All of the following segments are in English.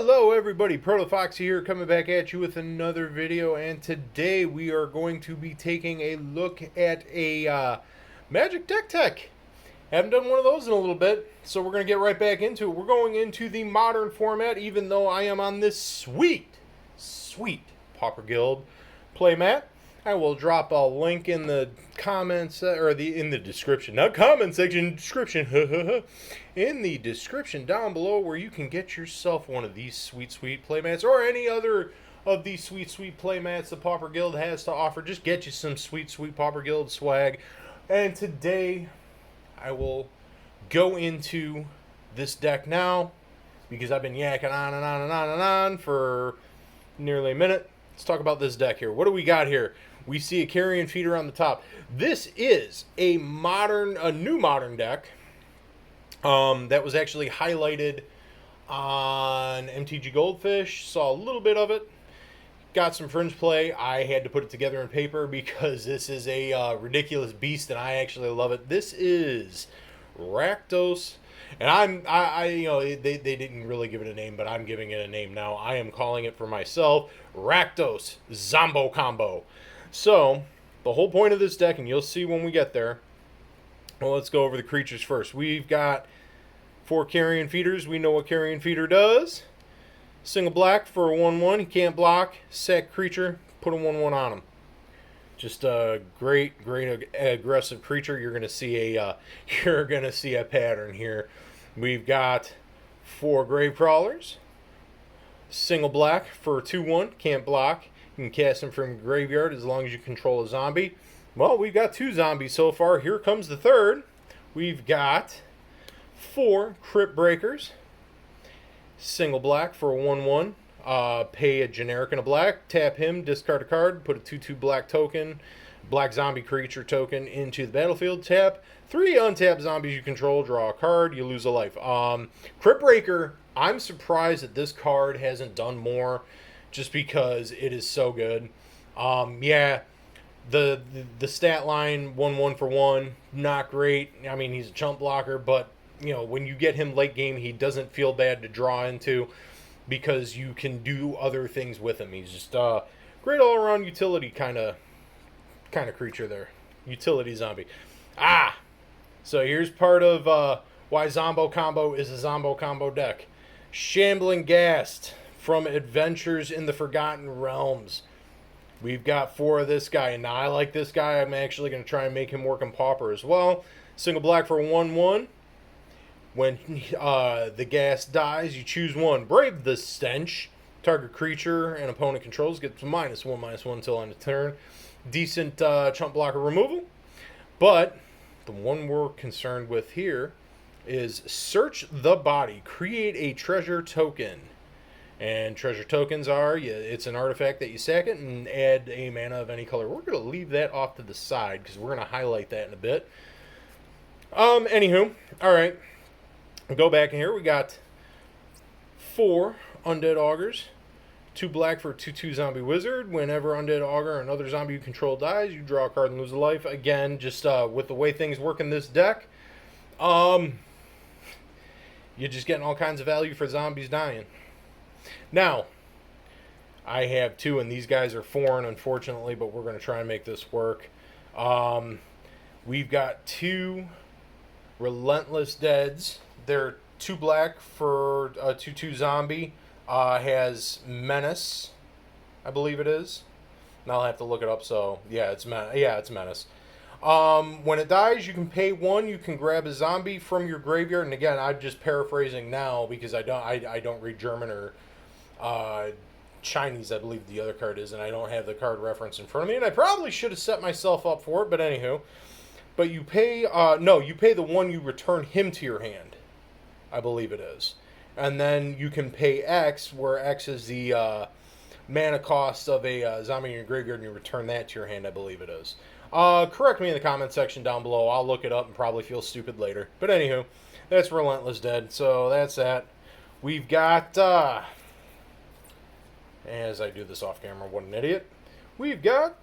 Hello everybody, ProtoFoxy here, coming back at you with another video, and today we are going to be taking a look at a Magic Deck Tech. Haven't done one of those in a little bit, so we're going to get right back into it. We're going into the modern format, even though I am on this sweet Pauper Guild playmat. I will drop a link in the comments, or in the description, not comment section, description, in the description down below, where you can get yourself one of these sweet playmats, or any other of these sweet playmats the Pauper Guild has to offer. Just get you some sweet Pauper Guild swag. And today, I will go into this deck now, because I've been yakking on for nearly a minute. Let's talk about this deck here. What do we got here? We see a carrion feeder on the top. This is a new modern deck that was actually highlighted on MTG Goldfish. Saw a little bit of it. Got some fringe play. I had to put it together in paper because this is a ridiculous beast, and I actually love it. This is Rakdos. And they didn't really give it a name, but I'm giving it a name now. I am calling it for myself, Modern Zombo Combo. So, the whole point of this deck, and you'll see when we get there. Well, let's go over the creatures first. We've got 4 carrion feeders. We know what carrion feeder does. Single black for a 1/1. He can't block. Sack creature. Put a 1/1 on him. Just a great aggressive creature. You're gonna see a pattern here. We've got 4 grave crawlers. Single black for a 2/1. Can't block. You can cast him from graveyard as long as you control a zombie. Well, we've got 2 zombies so far. Here comes the third. We've got 4 crypt breakers. Single black for a 1/1. Pay a generic and a black. Tap him, discard a card, put a 2/2 black token, black zombie creature token into the battlefield. Tap 3 untapped zombies you control, draw a card, you lose a life. Crypt Breaker, I'm surprised that this card hasn't done more, just because it is so good. Yeah, the stat line 1/1 for 1, not great. I mean, he's a chump blocker, but you know, when you get him late game, he doesn't feel bad to draw into, because you can do other things with him. He's just great all around utility kind of creature there. Utility zombie. So here's part of why Zombo Combo is a Zombo Combo deck. Shambling Ghast from Adventures in the Forgotten Realms. We've got 4 of this guy, and now I like this guy. I'm actually going to try and make him work in Pauper as well. Single black for 1/1. When the gas dies, you choose 1. Brave the Stench. Target creature and opponent controls gets -1/-1 until end of turn. Decent chump blocker removal. But the one we're concerned with here is Search the Body. Create a treasure token. And treasure tokens are, it's an artifact that you sack it and add a mana of any color. We're going to leave that off to the side because we're going to highlight that in a bit. Anywho, alright. Go back in here. We got 4 Undead Augurs. 2 black for a 2/2 zombie wizard. Whenever Undead Augur or another zombie you control dies, you draw a card and lose a life. Again, just with the way things work in this deck, you're just getting all kinds of value for zombies dying. Now, I have 2, and these guys are foreign, unfortunately, but we're going to try and make this work. We've got 2 Relentless Deads. They're 2 black for a 2/2 zombie. Has Menace, I believe it is. Now I'll have to look it up. So yeah, it's Menace. When it dies, you can pay 1. You can grab a zombie from your graveyard. And again, I'm just paraphrasing now because I don't read German or Chinese, I believe the other card is, and I don't have the card reference in front of me. And I probably should have set myself up for it, but anywho. But you pay you pay the 1, you return him to your hand, I believe it is. And then you can pay X, where X is the mana cost of a zombie in your graveyard, and you return that to your hand, I believe it is. Correct me in the comment section down below. I'll look it up and probably feel stupid later. But anywho, that's Relentless Dead. So that's that. We've got, as I do this off camera, what an idiot. We've got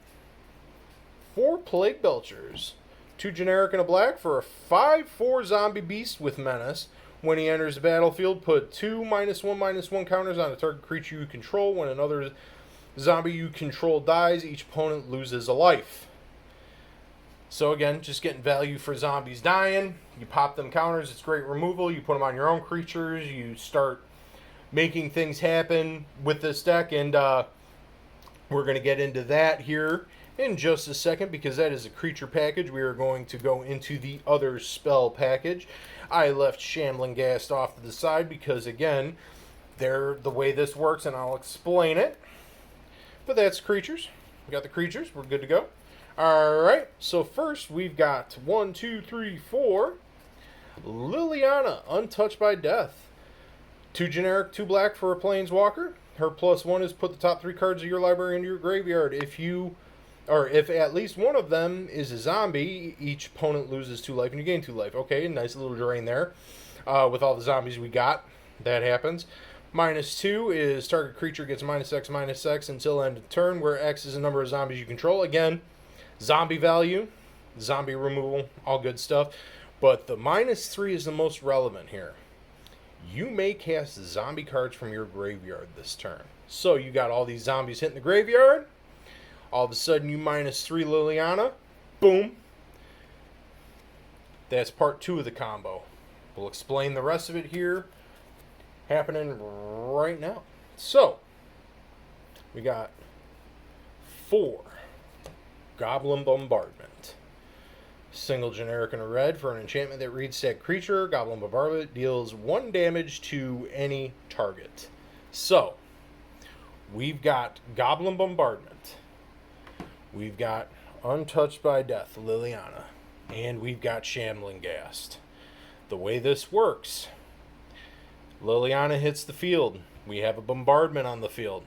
4 Plague Belchers. 2 generic and a black for a 5/4 zombie beast with Menace. When he enters the battlefield, put 2 -1/-1 counters on a target creature you control. When another zombie you control dies, each opponent loses a life. So again, just getting value for zombies dying. You pop them counters, it's great removal. You put them on your own creatures. You start making things happen with this deck, and we're going to get into that here in just a second, because that is a creature package. We are going to go into the other spell package. I left Shambling Ghast off to the side because, again, they're the way this works, and I'll explain it. But that's creatures. We got the creatures. We're good to go. Alright, so first we've got 1, 2, 3, 4. Liliana, Untouched by Death. 2 generic, 2 black for a planeswalker. Her +1 is put the top 3 cards of your library into your graveyard. If at least one of them is a zombie, each opponent loses 2 life and you gain 2 life. Okay, nice little drain there. With all the zombies we got, that happens. -2 is target creature gets -X/-X until end of turn, where X is the number of zombies you control. Again, zombie value, zombie removal, all good stuff. But the -3 is the most relevant here. You may cast zombie cards from your graveyard this turn. So you got all these zombies hitting the graveyard. All of a sudden you -3 Liliana. Boom. That's part 2 of the combo. We'll explain the rest of it here, happening right now. So, we got 4 Goblin Bombardment. Single generic and a red for an enchantment that reads said creature. Goblin Bombardment deals 1 damage to any target. So, we've got Goblin Bombardment. We've got Untouched by Death, Liliana. And we've got Shambling Ghast. The way this works, Liliana hits the field. We have a bombardment on the field.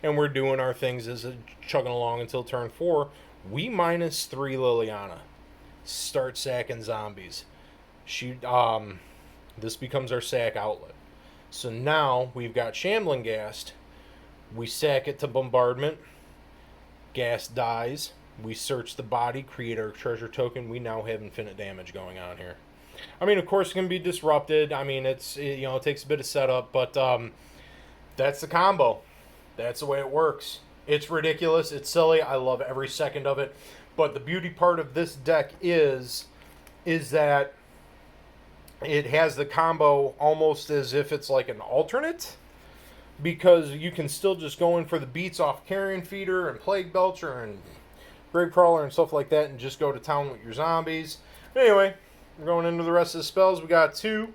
And we're doing our things as a chugging along until turn 4. We -3 Liliana. Start sacking zombies. This becomes our sack outlet. So now we've got Shambling Ghast. We sack it to bombardment. Ghast dies. We search the body, create our treasure token. We now have infinite damage going on here. I mean, of course, it's going to be disrupted. I mean, it takes a bit of setup, but that's the combo. That's the way it works. It's ridiculous. It's silly. I love every second of it. But the beauty part of this deck is that it has the combo almost as if it's like an alternate, because you can still just go in for the beats off Carrion Feeder and Plague Belcher and Gravecrawler and stuff like that and just go to town with your zombies. Anyway, we're going into the rest of the spells. We got 2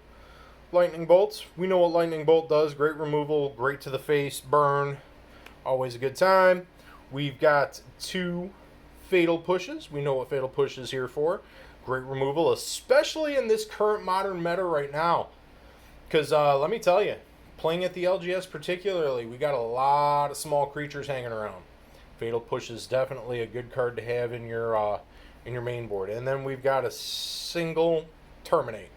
Lightning Bolts. We know what Lightning Bolt does. Great removal, great to the face, burn. Always a good time. We've got 2 Fatal Pushes. We know what Fatal Push is here for. Great removal, especially in this current modern meta right now. Because let me tell you, playing at the LGS particularly, we got a lot of small creatures hanging around. Fatal Push is definitely a good card to have in your main board. And then we've got a single Terminate.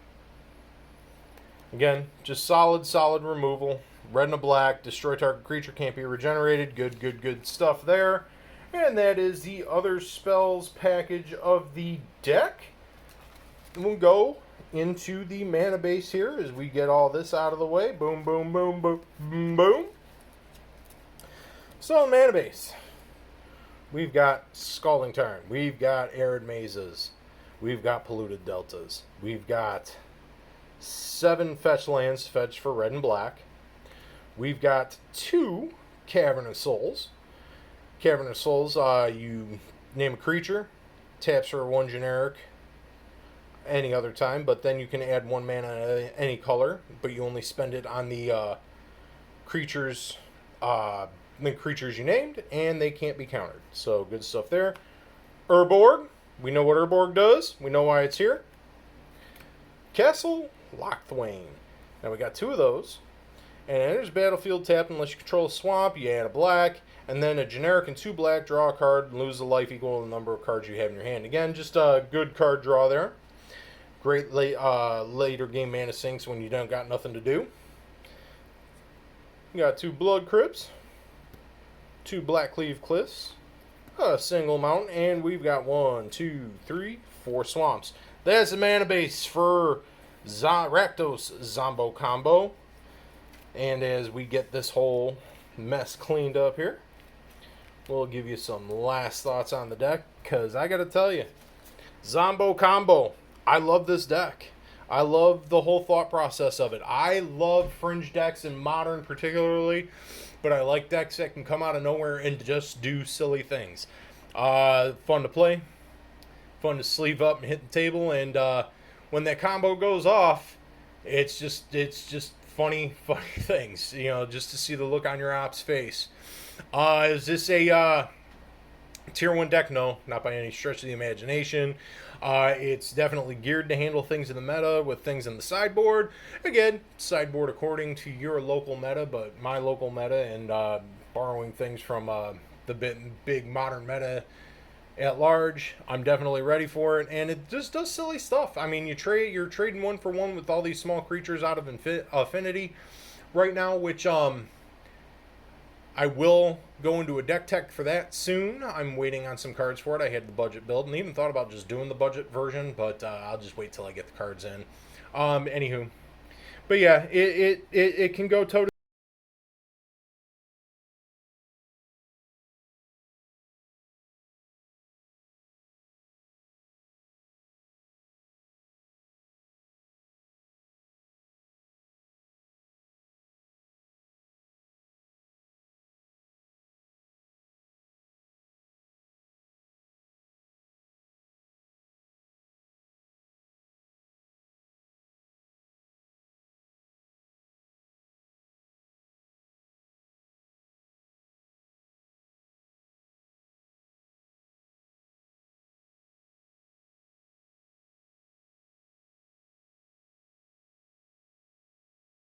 Again, just solid removal. Red and a black, destroy target creature, can't be regenerated. Good stuff there. And that is the other spells package of the deck. We'll go into the mana base here as we get all this out of the way. Boom, boom, boom, boom, boom, boom. So, mana base. We've got Scalding Tarn. We've got Arid Mazes. We've got Polluted Deltas. We've got 7 fetch lands, fetch for red and black. We've got 2 Cavern of Souls. Cavern of Souls, you name a creature, taps for 1 generic any other time, but then you can add 1 mana any color, but you only spend it on the creatures you named, and they can't be countered. So good stuff there. Urborg, we know what Urborg does. We know why it's here. Castle Lochthwain. Now we got 2 of those. And it enters battlefield tapped unless you control a swamp. You add a black, and then a generic and 2 black. Draw a card and lose a life equal to the number of cards you have in your hand. Again, just a good card draw there. Great later game mana sinks when you don't got nothing to do. We got 2 Blood Crypts, 2 Blackcleave Cliffs, a single mountain, and we've got 1, 2, 3, 4 swamps. That's the mana base for Rakdos Zombo Combo. And as we get this whole mess cleaned up here, we'll give you some last thoughts on the deck, because I gotta tell you, Zombo Combo, I love this deck. I love the whole thought process of it. I love fringe decks in Modern particularly, but I like decks that can come out of nowhere and just do silly things. Fun to play, fun to sleeve up and hit the table, and when that combo goes off, it's just funny things, you know, just to see the look on your op's face. Is this a Tier 1 deck? No, not by any stretch of the imagination. It's definitely geared to handle things in the meta with things in the sideboard. Again, sideboard according to your local meta, but my local meta, and borrowing things from the big Modern meta at large, I'm definitely ready for it, and it just does silly stuff. I mean, you're trading 1-for-1 with all these small creatures out of Affinity right now, which I will go into a deck tech for that soon. I'm waiting on some cards for it. I had the budget build and even thought about just doing the budget version, but I'll just wait till I get the cards in. Anywho, but yeah, it can go toe to